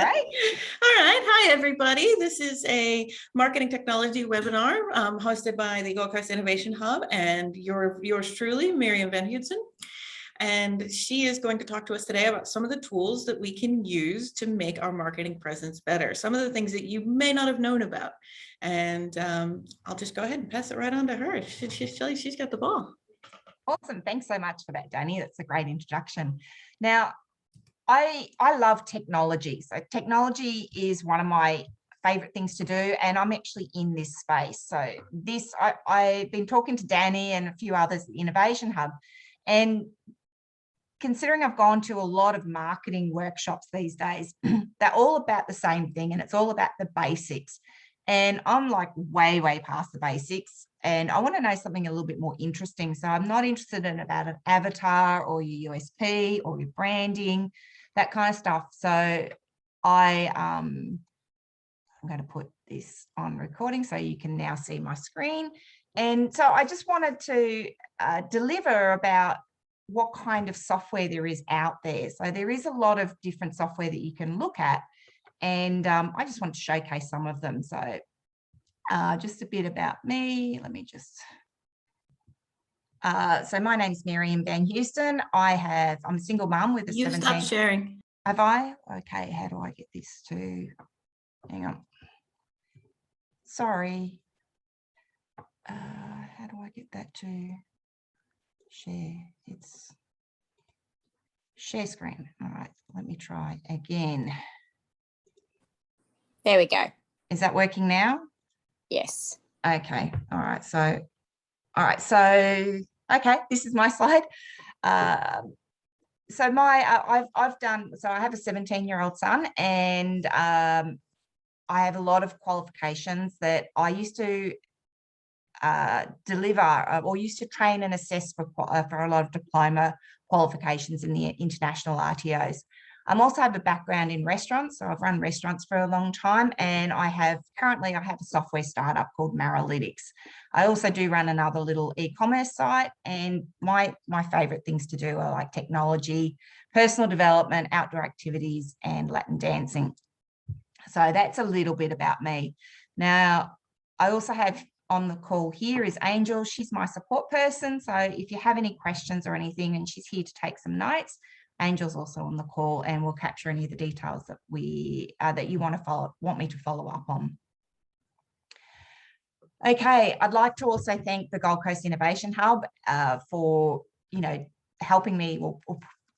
great. All right. Hi, everybody. This is a marketing technology webinar hosted by the Gold Coast Innovation Hub and yours truly, Miriam Van Hudson. And she is going to talk to us today about some of the tools that we can use to make our marketing presence better. Some of the things that you may not have known about. And I'll just go ahead and pass it right on to her. She's got the ball. Awesome. Thanks so much for that, Danny. That's a great introduction. Now, I love technology. So technology is one of my favorite things to do, and I'm actually in this space. So I've been talking to Danny and a few others at the Innovation Hub, and considering I've gone to a lot of marketing workshops these days, they're all about the same thing, and it's all about the basics. And I'm like way past the basics. And I want to know something a little bit more interesting. So I'm not interested in about an avatar or your USP or your branding, that kind of stuff. So I'm going to put this on recording so you can now see my screen. And so I just wanted to deliver about what kind of software there is out there. So there is a lot of different software that you can look at. And I just want to showcase some of them. So just a bit about me. Let me just, so my name's Miriam Van Hudson. I'm a single mum with a 17. You stopped sharing. Have I? Okay, how do I get this to, hang on. Sorry. How do I get that to share? It's share screen. All right, let me try again. There we go. Is that working now? Yes. Okay. All right. So, okay, this is my slide. So I have a 17-year-old son, and I have a lot of qualifications that I used to deliver or used to train and assess for a lot of diploma qualifications in the international RTOs. I also have a background in restaurants, so I've run restaurants for a long time, and currently I have a software startup called Maralytics. I also do run another little e-commerce site, and my favorite things to do are like technology, personal development, outdoor activities, and Latin dancing. So that's a little bit about me. Now, I also have on the call here is Angel. She's my support person. So if you have any questions or anything, and she's here to take some notes, Angel's also on the call, and we'll capture any of the details that you want me to follow up on. Okay, I'd like to also thank the Gold Coast Innovation Hub for helping me or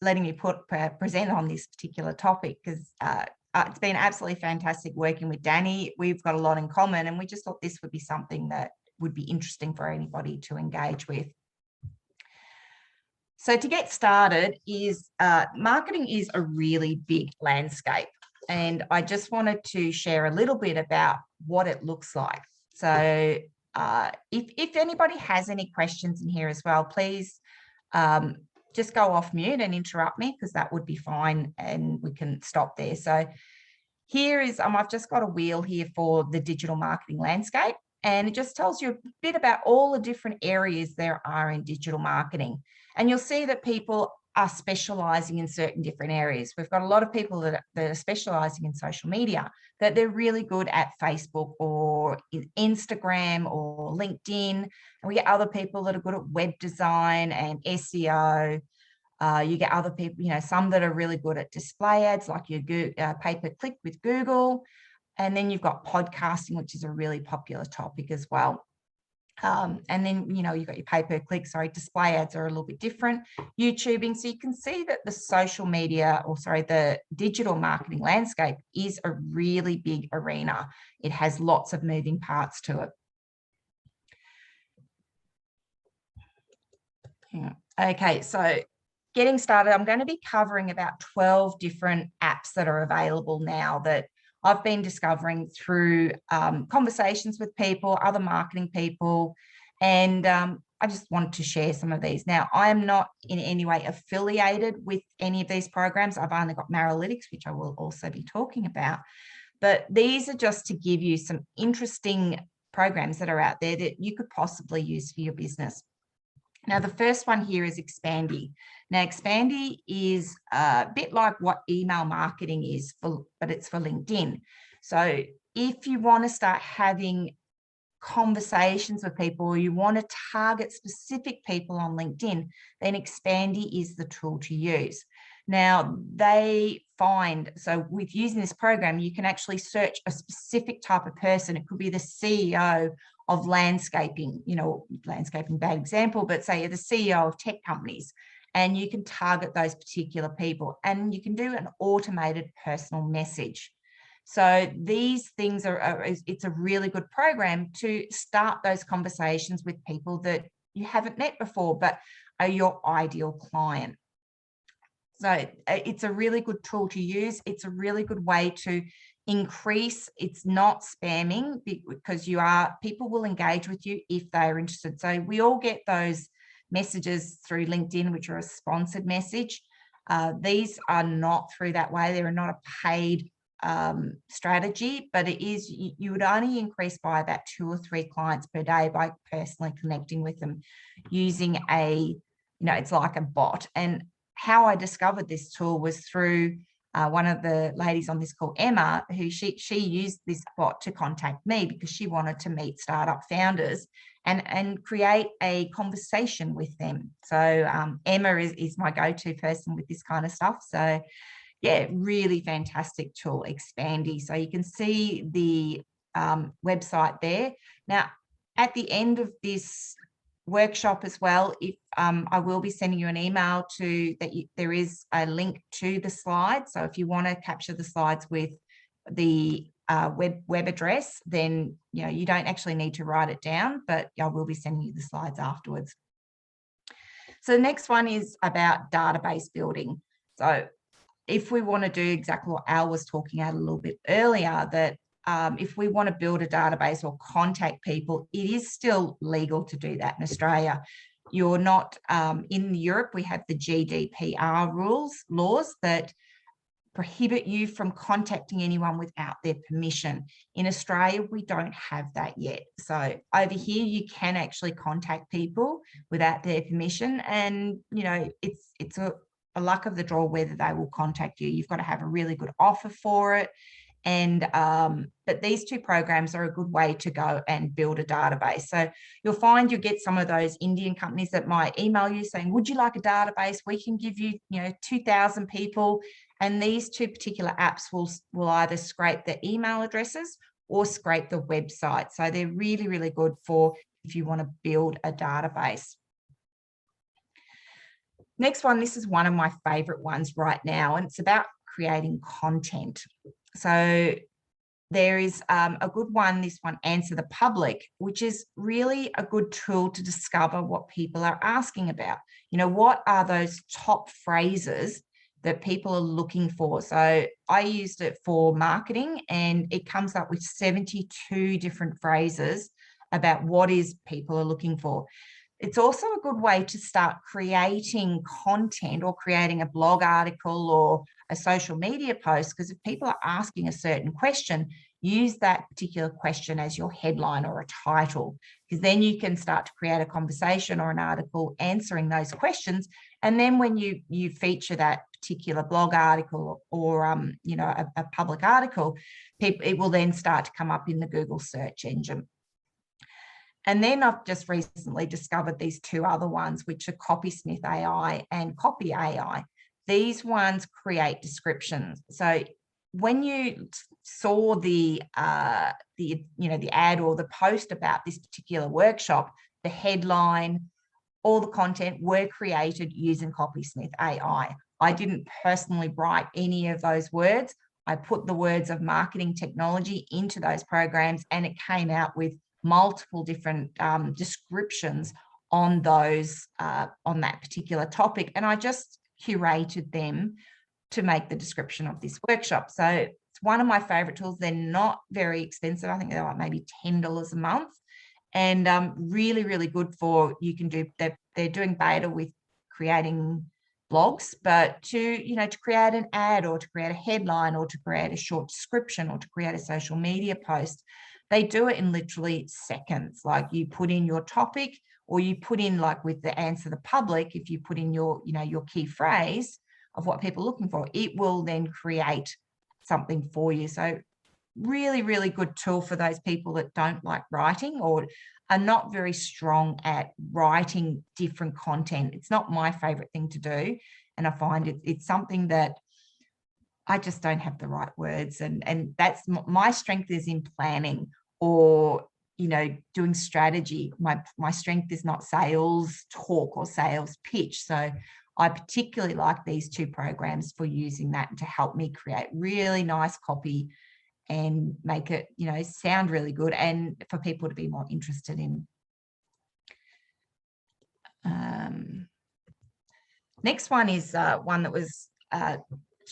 letting me present on this particular topic, because it's been absolutely fantastic working with Danny. We've got a lot in common, and we just thought this would be something that would be interesting for anybody to engage with. So to get started, marketing is a really big landscape, and I just wanted to share a little bit about what it looks like. So if anybody has any questions in here as well, please just go off mute and interrupt me, because that would be fine, and we can stop there. So here is, I've just got a wheel here for the digital marketing landscape, and it just tells you a bit about all the different areas there are in digital marketing. And you'll see that people are specializing in certain different areas. We've got a lot of people that are specializing in social media, that they're really good at Facebook or Instagram or LinkedIn. And we get other people that are good at web design and SEO. You get other people, some that are really good at display ads, like your pay-per-click with Google. And then you've got podcasting, which is a really popular topic as well. And then, you've got your pay-per-click, display ads are a little bit different. YouTubing. So you can see that the digital marketing landscape is a really big arena. It has lots of moving parts to it. Yeah. Okay, so getting started, I'm going to be covering about 12 different apps that are available now that I've been discovering through conversations with people, other marketing people, and I just wanted to share some of these. Now, I am not in any way affiliated with any of these programs. I've only got Maralytics, which I will also be talking about, but these are just to give you some interesting programs that are out there that you could possibly use for your business. Now, the first one here is Expandy. Now, Expandy is a bit like what email marketing is, but it's for LinkedIn. So if you want to start having conversations with people, or you want to target specific people on LinkedIn, then Expandy is the tool to use. Now, they find, so with using this program, you can actually search a specific type of person. It could be the CEO of landscaping, landscaping, bad example, but say you're the CEO of tech companies, and you can target those particular people, and you can do an automated personal message. So these things it's a really good program to start those conversations with people that you haven't met before, but are your ideal client. So it's a really good tool to use. It's a really good way to increase. It's not spamming, because people will engage with you if they're interested. So we all get those messages through LinkedIn, which are a sponsored message. These are not through that way. They're not a paid strategy, but it is, you would only increase by about 2 or 3 clients per day by personally connecting with them using it's like a bot. And how I discovered this tool was through one of the ladies on this call, Emma, who she used this bot to contact me because she wanted to meet startup founders and create a conversation with them. So Emma is my go-to person with this kind of stuff. So yeah, really fantastic tool, Expandy. So you can see the website there. Now, at the end of this workshop as well, if I will be sending you an email there is a link to the slides. So if you want to capture the slides with the web address, then you don't actually need to write it down, but I will be sending you the slides afterwards. So the next one is about database building. So if we want to do exactly what Al was talking about a little bit earlier, that if we want to build a database or contact people, it is still legal to do that in Australia. You're not, in Europe, we have the GDPR laws that prohibit you from contacting anyone without their permission. In Australia, we don't have that yet. So over here, you can actually contact people without their permission. And, it's a luck of the draw whether they will contact you. You've got to have a really good offer for it. And but these 2 programs are a good way to go and build a database. So you'll find you get some of those Indian companies that might email you saying, would you like a database? We can give you, 2,000 people. And these 2 particular apps will either scrape the email addresses or scrape the website. So they're really, really good for if you want to build a database. Next one, this is one of my favorite ones right now, and it's about creating content. So there is a good one, this one, Answer the Public, which is really a good tool to discover what people are asking about. What are those top phrases that people are looking for? So I used it for marketing, and it comes up with 72 different phrases about what is people are looking for. It's also a good way to start creating content or creating a blog article or a social media post, because if people are asking a certain question, use that particular question as your headline or a title, because then you can start to create a conversation or an article answering those questions. And then when you feature that particular blog article or a public article, it will then start to come up in the Google search engine. And then I've just recently discovered these 2 other ones, which are Copysmith AI and Copy AI. These ones create descriptions. So when you saw the ad or the post about this particular workshop, the headline, all the content were created using Copysmith AI. I didn't personally write any of those words. I put the words of marketing technology into those programs, and it came out with multiple different descriptions on those on that particular topic, and I just curated them to make the description of this workshop. So it's one of my favorite tools. They're not very expensive. I think they're like maybe $10 a month, and really, really good for, you can do, they're doing beta with creating blogs, but to create an ad or to create a headline or to create a short description or to create a social media post, they do it in literally seconds. Like, you put in your topic or you put in, like with the answer the public, if you put in your, your key phrase of what people are looking for, it will then create something for you. So really, really good tool for those people that don't like writing or are not very strong at writing different content. It's not my favorite thing to do. And I find it's something that I just don't have the right words. And that's my strength is in planning or, doing strategy. My strength is not sales talk or sales pitch. So I particularly like these two programs for using that to help me create really nice copy and make it, sound really good and for people to be more interested in. Next one is one that was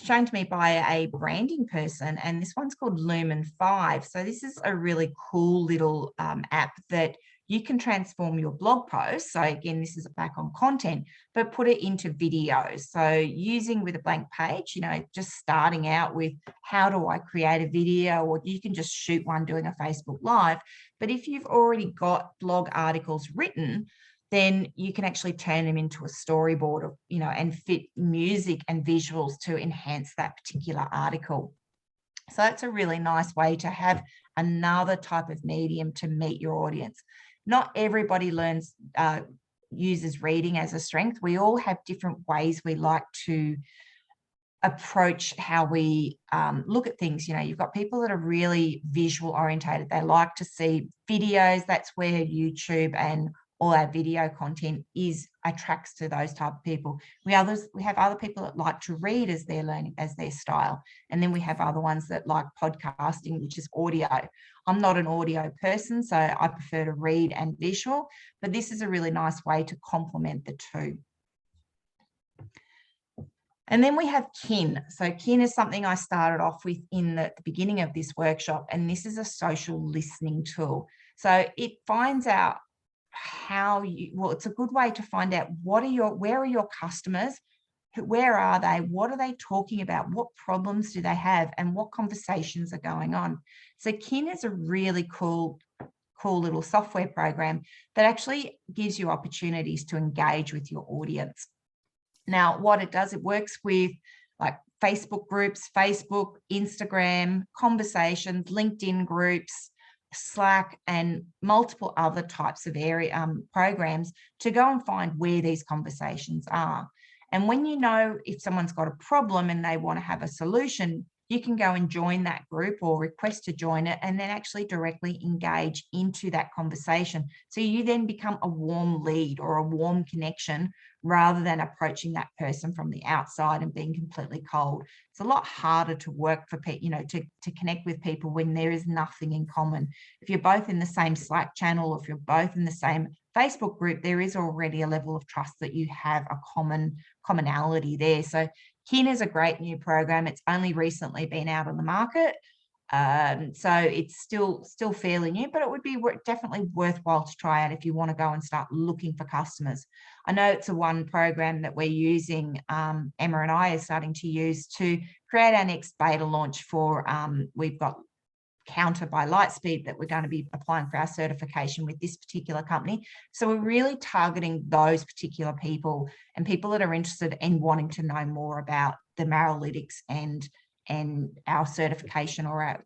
shown to me by a branding person, and this one's called Lumen 5. So this is a really cool little app that you can transform your blog posts. So again, this is back on content, but put it into videos. So using with a blank page, just starting out with how do I create a video, or you can just shoot one doing a Facebook Live. But if you've already got blog articles written, then you can actually turn them into a storyboard of, and fit music and visuals to enhance that particular article. So that's a really nice way to have another type of medium to meet your audience. Not everybody uses reading as a strength. We all have different ways we like to approach how we look at things. You've got people that are really visual orientated. They like to see videos. That's where YouTube and all our video content attracts to those type of people. We have other people that like to read as their learning, as their style. And then we have other ones that like podcasting, which is audio. I'm not an audio person, so I prefer to read and visual, but this is a really nice way to complement the two. And then we have Kin. So Kin is something I started off with in the beginning of this workshop, and this is a social listening tool. So it finds out it's a good way to find out where are your customers, where are they, what are they talking about, what problems do they have, and what conversations are going on. So Kin is a really cool little software program that actually gives you opportunities to engage with your audience. Now, what it does, it works with like Facebook groups, Facebook, Instagram, conversations, LinkedIn groups, Slack, and multiple other types of programs to go and find where these conversations are. And when if someone's got a problem and they want to have a solution, you can go and join that group or request to join it and then actually directly engage into that conversation. So you then become a warm lead or a warm connection rather than approaching that person from the outside and being completely cold. It's a lot harder to work for people, to connect with people when there is nothing in common. If you're both in the same Slack channel, if you're both in the same Facebook group, there is already a level of trust that you have a commonality there. So Kin is a great new program. It's only recently been out on the market. So it's still fairly new, but it would be definitely worthwhile to try out if you want to go and start looking for customers. I know it's one program that we're using, Emma and I are starting to use to create our next beta launch for, we've got Counter by Lightspeed that we're going to be applying for our certification with this particular company. So we're really targeting those particular people and people that are interested in wanting to know more about the Maralytics and our certification, or our,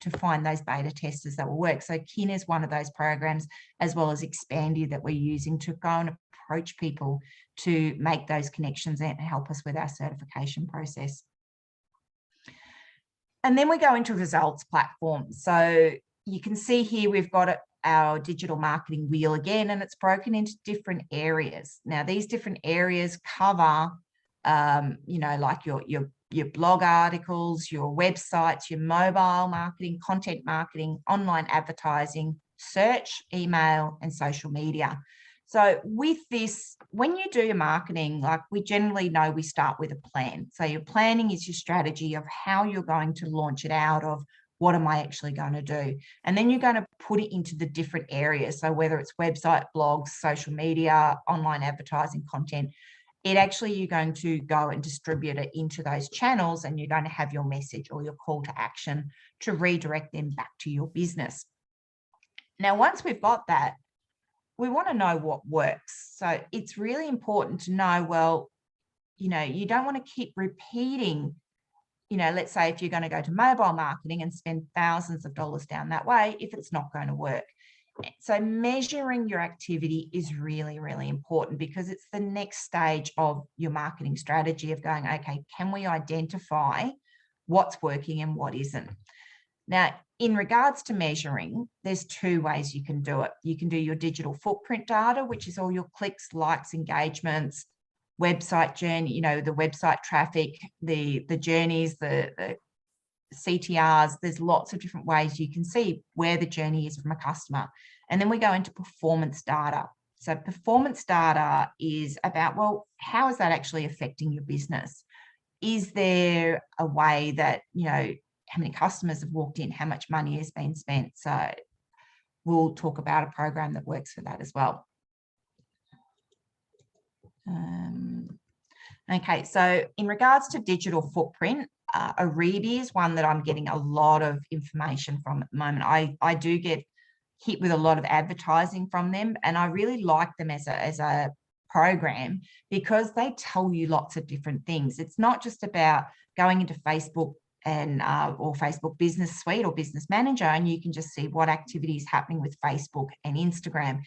to find those beta testers that will work. So Kin is one of those programs, as well as Expandy, that we're using to go and approach people to make those connections and help us with our certification process. And then we go into results platform. So you can see here we've got our digital marketing wheel again, and it's broken into different areas. Now, these different areas cover, like your blog articles, your websites, your mobile marketing, content marketing, online advertising, search, email, and social media. So with this, when you do your marketing, like we generally know we start with a plan. So your planning is your strategy of how you're going to launch it out of, what am I actually going to do? And then you're going to put it into the different areas. So whether it's website, blogs, social media, online advertising, content, you're going to go and distribute it into those channels, and you're going to have your message or your call to action to redirect them back to your business. Now, once we've got that, we want to know what works. So it's really important to know, well, you don't want to keep repeating, let's say if you're going to go to mobile marketing and spend thousands of dollars down that way, if it's not going to work. So measuring your activity is really, really important, because it's the next stage of your marketing strategy of going, okay, can we identify what's working and what isn't? Now, in regards to measuring, there's two ways you can do it. You can do your digital footprint data, which is all your clicks, likes, engagements, website journey, the website traffic, the journeys, the CTRs. There's lots of different ways you can see where the journey is from a customer. And then we go into performance data. So performance data is about, well, how is that actually affecting your business? Is there a way that, how many customers have walked in, how much money has been spent? So we'll talk about a program that works for that as well. Okay, so in regards to digital footprint, Aribi is one that I'm getting a lot of information from at the moment. I do get hit with a lot of advertising from them, and I really like them as a program, because they tell you lots of different things. It's not just about going into Facebook and or Facebook Business Suite or Business Manager, and you can just see what activity is happening with Facebook and Instagram.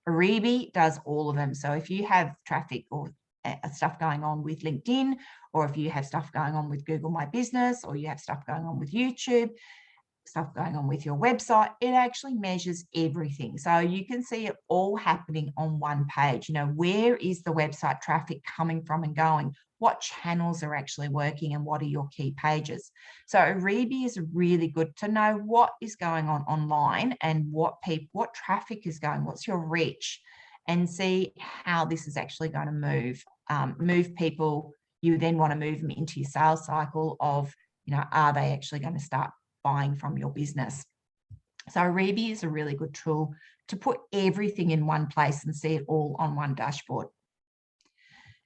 Aribi does all of them. So if you have traffic or stuff going on with LinkedIn, or if you have stuff going on with Google My Business, or you have stuff going on with YouTube, stuff going on with your website, it actually measures everything. So you can see it all happening on one page. Where is the website traffic coming from and going? What channels are actually working, and what are your key pages? So Aribi is really good to know what is going on online and what traffic is going, what's your reach, and see how this is actually going to move people. You then want to move them into your sales cycle of, are they actually going to start buying from your business? So Aribi is a really good tool to put everything in one place and see it all on one dashboard.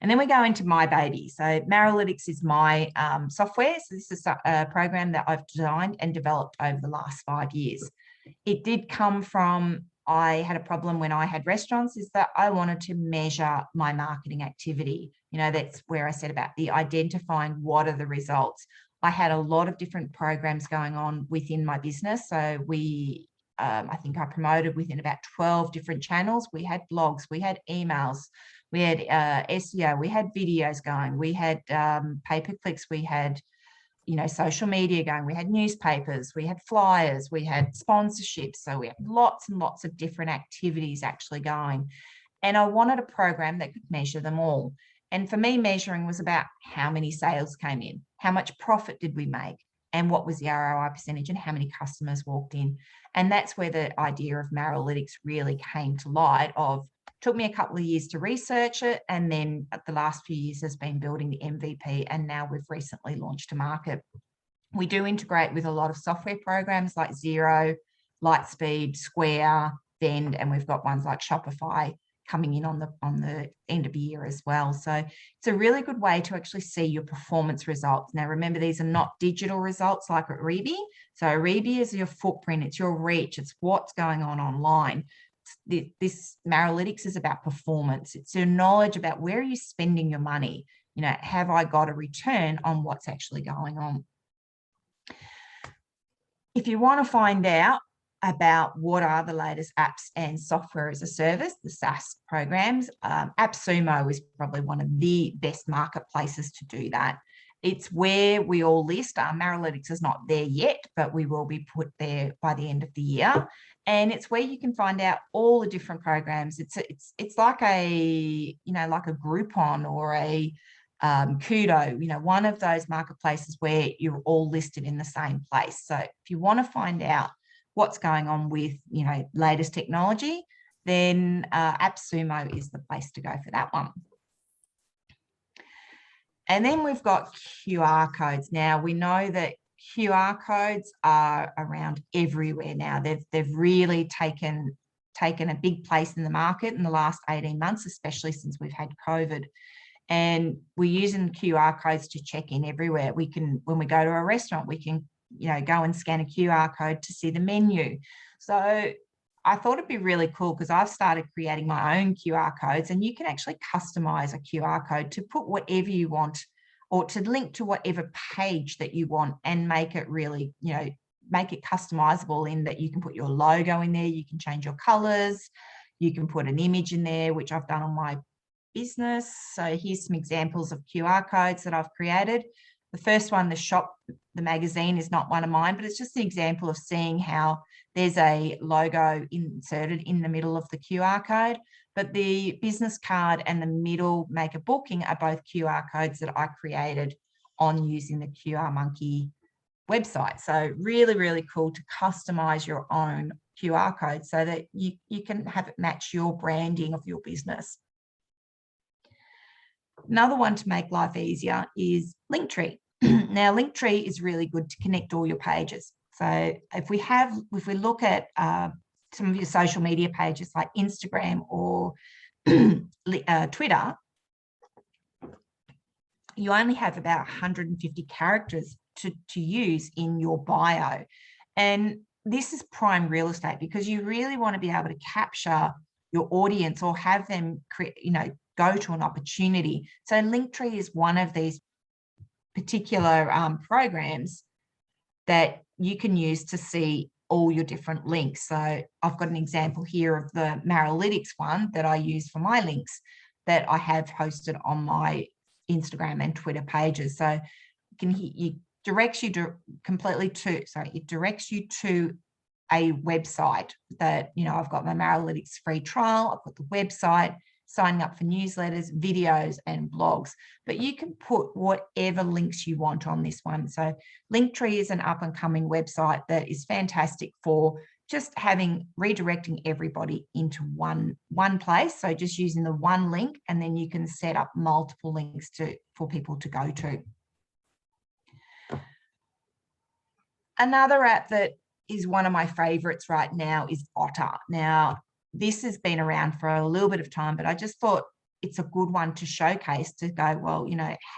And then we go into My Baby. So Maralytics is my software. So this is a program that I've designed and developed over the last 5 years. It did come from, I had a problem when I had restaurants, is that I wanted to measure my marketing activity. That's where I said about the identifying what are the results. I had a lot of different programs going on within my business. So I think I promoted within about 12 different channels. We had blogs, we had emails, we had SEO, we had videos going, we had pay-per-clicks, we had, social media going, we had newspapers, we had flyers, we had sponsorships. So we had lots and lots of different activities actually going. And I wanted a program that could measure them all. And for me, measuring was about how many sales came in, how much profit did we make, and what was the ROI percentage, and how many customers walked in. And that's where the idea of Maralytics really came to light. Took me a couple of years to research it, and then the last few years has been building the MVP, and now we've recently launched to market. We do integrate with a lot of software programs like Xero, Lightspeed, Square, Vend, and we've got ones like Shopify coming in on the end of the year as well. So it's a really good way to actually see your performance results. Now, remember, these are not digital results like Aribi. So Aribi is your footprint, it's your reach, it's what's going on online. This Maralytics is about performance. It's your knowledge about where are you spending your money. Have I got a return on what's actually going on? If you want to find out about what are the latest apps and software as a service, the SaaS programs, AppSumo is probably one of the best marketplaces to do that. It's where we all list. Maralytics is not there yet, but we will be put there by the end of the year. And it's where you can find out all the different programs. It's like a Groupon or a Kudo, one of those marketplaces where you're all listed in the same place. So if you want to find out what's going on with, latest technology, then AppSumo is the place to go for that one. And then we've got QR codes. Now, we know that QR codes are around everywhere now. They've really taken a big place in the market in the last 18 months, especially since we've had COVID. And we're using QR codes to check in everywhere. We can, when we go to a restaurant, we can, go and scan a QR code to see the menu. So I thought it'd be really cool because I've started creating my own QR codes, and you can actually customize a QR code to put whatever you want or to link to whatever page that you want and make it really, make it customizable in that you can put your logo in there, you can change your colors, you can put an image in there, which I've done on my business. So here's some examples of QR codes that I've created. The first one, the shop, the magazine, is not one of mine, but it's just an example of seeing how there's a logo inserted in the middle of the QR code. But the business card and the middle make a booking are both QR codes that I created on using the QR Monkey website. So really, really cool to customize your own QR code so that you can have it match your branding of your business. Another one to make life easier is Linktree. Now, Linktree is really good to connect all your pages. So if we look at some of your social media pages like Instagram or Twitter, you only have about 150 characters to use in your bio. And this is prime real estate because you really want to be able to capture your audience or have them go to an opportunity. So Linktree is one of these particular programs that you can use to see all your different links. So I've got an example here of the Maralytics one that I use for my links that I have hosted on my Instagram and Twitter pages. So it directs you to a website that, I've got my Maralytics free trial, I've got the website, signing up for newsletters, videos, and blogs. But you can put whatever links you want on this one. So Linktree is an up-and-coming website that is fantastic for just redirecting everybody into one place. So just using the one link, and then you can set up multiple links for people to go to. Another app that is one of my favorites right now is Otta. Now, this has been around for a little bit of time, but I just thought it's a good one to showcase, to go, well,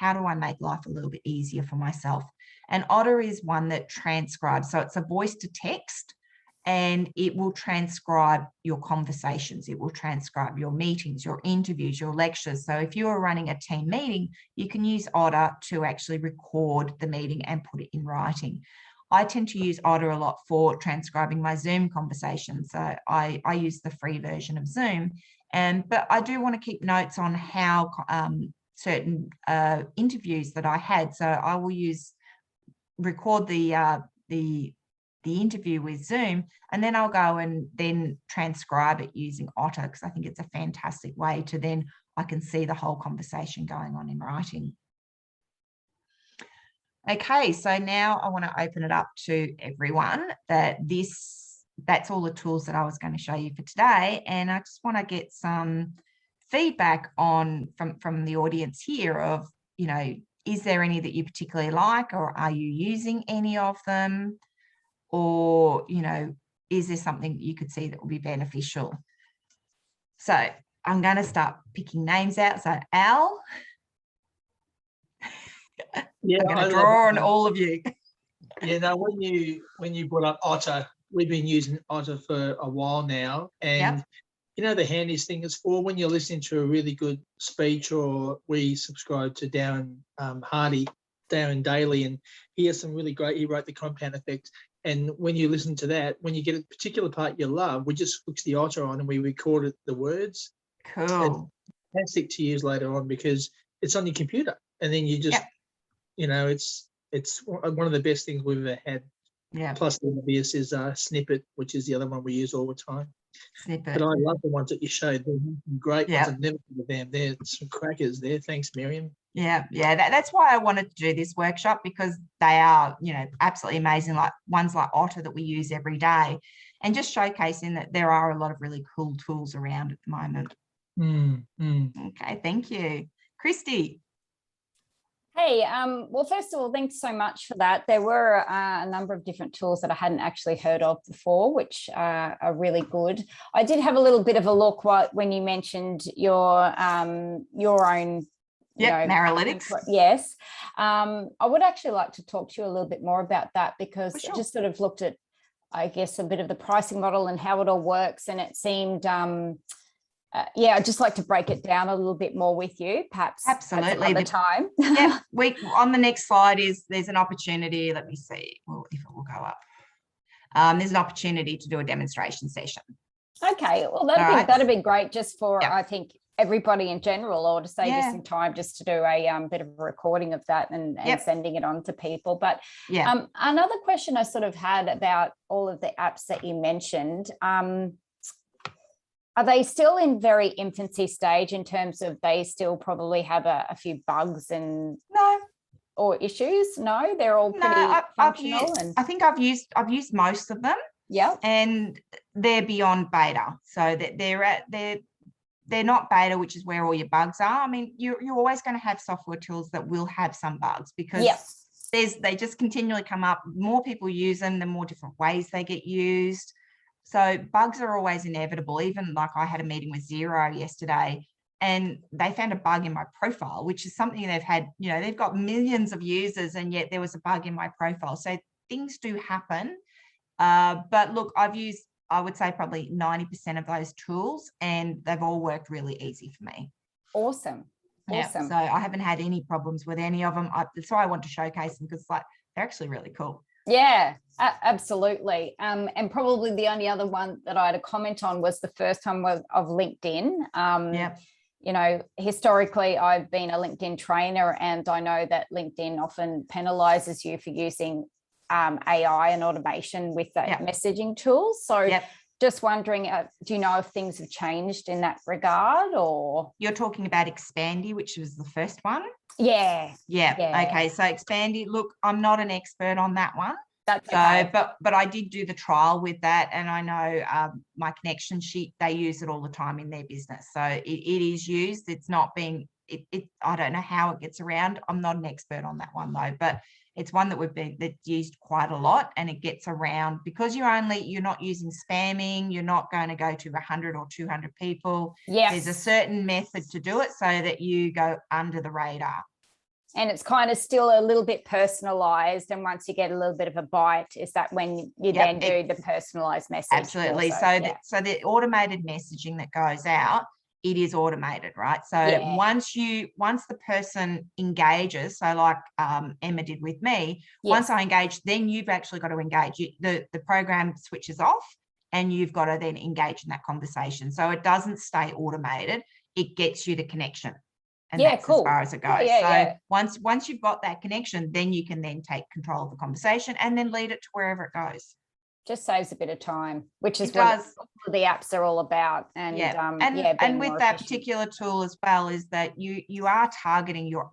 how do I make life a little bit easier for myself? And Otta is one that transcribes. So it's a voice to text, and it will transcribe your conversations. It will transcribe your meetings, your interviews, your lectures. So if you are running a team meeting, you can use Otta to actually record the meeting and put it in writing. I tend to use Otta a lot for transcribing my Zoom conversations. So I use the free version of Zoom, but I do want to keep notes on how certain interviews that I had. So I will record the interview with Zoom, and then I'll go and then transcribe it using Otta, because I think it's a fantastic way to then I can see the whole conversation going on in writing. Okay, so now I want to open it up to everyone. That's all the tools that I was going to show you for today, and I just want to get some feedback from the audience here of, is there any that you particularly like, or are you using any of them, or is there something that you could see that will be beneficial? So I'm going to start picking names out. So Al. Yeah, I'm going to draw on all of you. Yeah, when you brought up Otta, we've been using Otta for a while now, and the handiest thing is for when you're listening to a really good speech, or we subscribe to Darren Daly, and he has some really great. He wrote The Compound Effect, and when you listen to that, when you get a particular part you love, we just switch the Otta on and we recorded the words. Cool. It's fantastic to use later on because it's on your computer, and then you just. It's one of the best things we've ever had. Yeah. Plus, the obvious is Snippet, which is the other one we use all the time. Snippet. But I love the ones that you showed. They're great ones. I've never heard of them. They're some crackers there. Thanks, Miriam. Yeah. That's why I wanted to do this workshop, because they are, absolutely amazing. Like ones like Otta that we use every day, and just showcasing that there are a lot of really cool tools around at the moment. Okay, thank you, Christy. Hey, well, first of all, thanks so much for that. There were a number of different tools that I hadn't actually heard of before, which are really good. I did have a little bit of a look when you mentioned your own Maralytics. Yes. I would actually like to talk to you a little bit more about that, because I just sort of looked at I guess, a bit of the pricing model and how it all works. And it seemed, yeah, I'd just like to break it down a little bit more with you, perhaps. Absolutely. At the time. Yeah, on the next slide there's an opportunity. Let me see if it will go up. There's an opportunity to do a demonstration session. Okay, well, that'd be great just for, I think, everybody in general, or to save you some time just to do a bit of a recording of that and sending it on to people. But another question I sort of had about all of the apps that you mentioned, are they still in very infancy stage in terms of they still probably have a few bugs and or issues? No, they're all pretty functional. I think I've used most of them. Yeah, and they're beyond beta, so that they're not beta, which is where all your bugs are. I mean, you're always going to have software tools that will have some bugs because they just continually come up. More people use them, the more different ways they get used. So bugs are always inevitable. Even like I had a meeting with Xero yesterday, and they found a bug in my profile, which is something they've had, they've got millions of users, and yet there was a bug in my profile. So things do happen. But look, I've used, I would say, probably 90% of those tools, and they've all worked really easy for me. Awesome. Yeah, so I haven't had any problems with any of them. That's why I want to showcase them, because they're actually really cool. Yeah, absolutely. And probably the only other one that I had a comment on was the first time of LinkedIn. Historically, I've been a LinkedIn trainer, and I know that LinkedIn often penalizes you for using AI and automation with that messaging tool. So just wondering, do you know if things have changed in that regard? Or you're talking about Expandy, which was the first one? Yeah. Okay, so Expandy, look, I'm not an expert on that one. That's okay. But I did do the trial with that, and I know my connection sheet, they use it all the time in their business. So it is used. It's not being I don't know how it gets around. I'm not an expert on that one though, but it's one that's used quite a lot, and it gets around because you're not using spamming. You're not going to go to 100 or 200 people. Yeah, there's a certain method to do it so that you go under the radar. And it's kind of still a little bit personalized. And once you get a little bit of a bite, is that when you then do the personalized message? Absolutely. Also, so the automated messaging that goes out, it is automated, right? So once the person engages, so like Emma did with me, once I engage, then you've actually got to engage. The program switches off, and you've got to then engage in that conversation. So it doesn't stay automated. It gets you the connection. And that's as far as it goes. Once you've got that connection, then you can then take control of the conversation and then lead it to wherever it goes. Just saves a bit of time, which is what the apps are all about. And with that particular tool as well, is that you are targeting your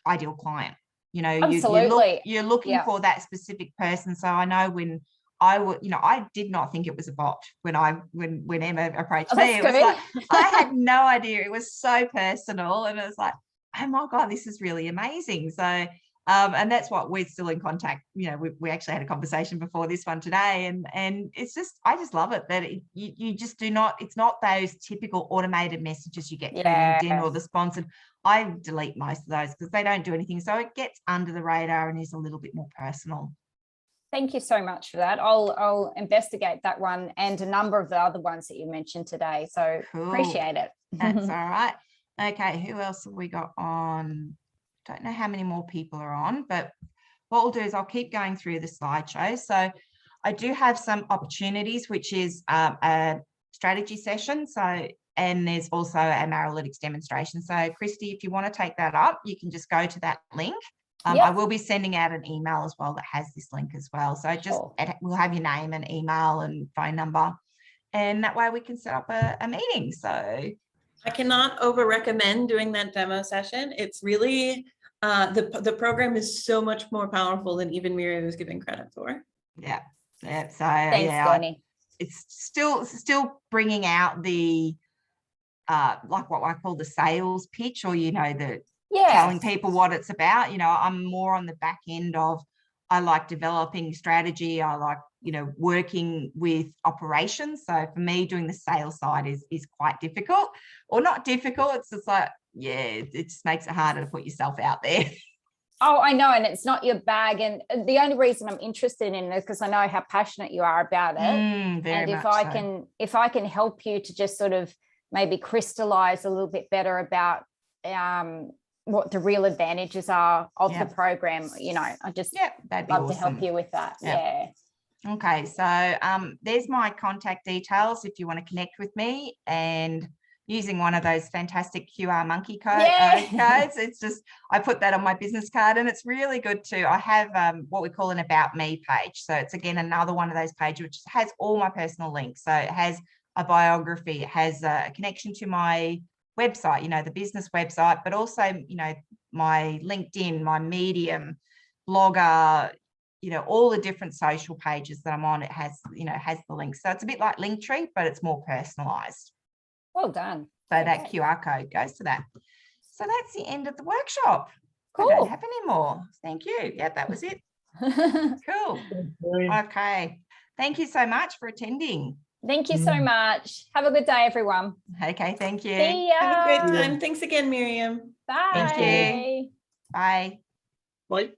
ideal client. Absolutely. You're looking for that specific person. So I know when I did not think it was a bot when Emma approached me. It was like, I had no idea. It was so personal, and it was like, oh my God, this is really amazing. So, and that's what we're still in contact. We actually had a conversation before this one today, and it's just, I just love it that you just do not. It's not those typical automated messages you get through LinkedIn or the sponsored. I delete most of those because they don't do anything. So it gets under the radar and is a little bit more personal. Thank you so much for that. I'll investigate that one and a number of the other ones that you mentioned today. So appreciate it. That's all right. Okay, who else have we got on? Don't know how many more people are on, but what we'll do is I'll keep going through the slideshow. So I do have some opportunities, which is a strategy session. So, and there's also an analytics demonstration. So Christy, if you want to take that up, you can just go to that link. I will be sending out an email as well that has this link as well. So we'll have your name and email and phone number, and that way we can set up a meeting. So I cannot over recommend doing that demo session. It's really the program is so much more powerful than even Miriam was giving credit for. Yeah. So thanks, Danny. It's still bringing out the like what I call the sales pitch, or telling people what it's about. I'm more on the back end of, I like developing strategy. I like, working with operations. So for me, doing the sales side is quite difficult, or not difficult. It's just like, it just makes it harder to put yourself out there. Oh, I know, and it's not your bag. And the only reason I'm interested in it is because I know how passionate you are about it. Very and if I can help you to just sort of maybe crystallize a little bit better about what the real advantages are of the program, you know, I just that'd be love awesome to help you with that. Yeah. Okay, so there's my contact details if you want to connect with me, and using one of those fantastic QR monkey codes. It's just, I put that on my business card, and it's really good too. I have what we call an About Me page. So it's again another one of those pages which has all my personal links. So it has a biography, it has a connection to my website, you know, the business website, but also, you know, my LinkedIn, my Medium, Blogger, you know, all the different social pages that I'm on. It has, you know, has the links. So it's a bit like Linktree, but it's more personalized. Well done. So that QR code goes to that. So that's the end of the workshop. Cool. I don't have any more. Thank you. Yeah, that was it. Cool. Okay. Thank you so much for attending. Thank you so much. Have a good day, everyone. Okay, thank you. See ya. Have a great time. Thanks again, Miriam. Bye. Thank you. Bye. Bye.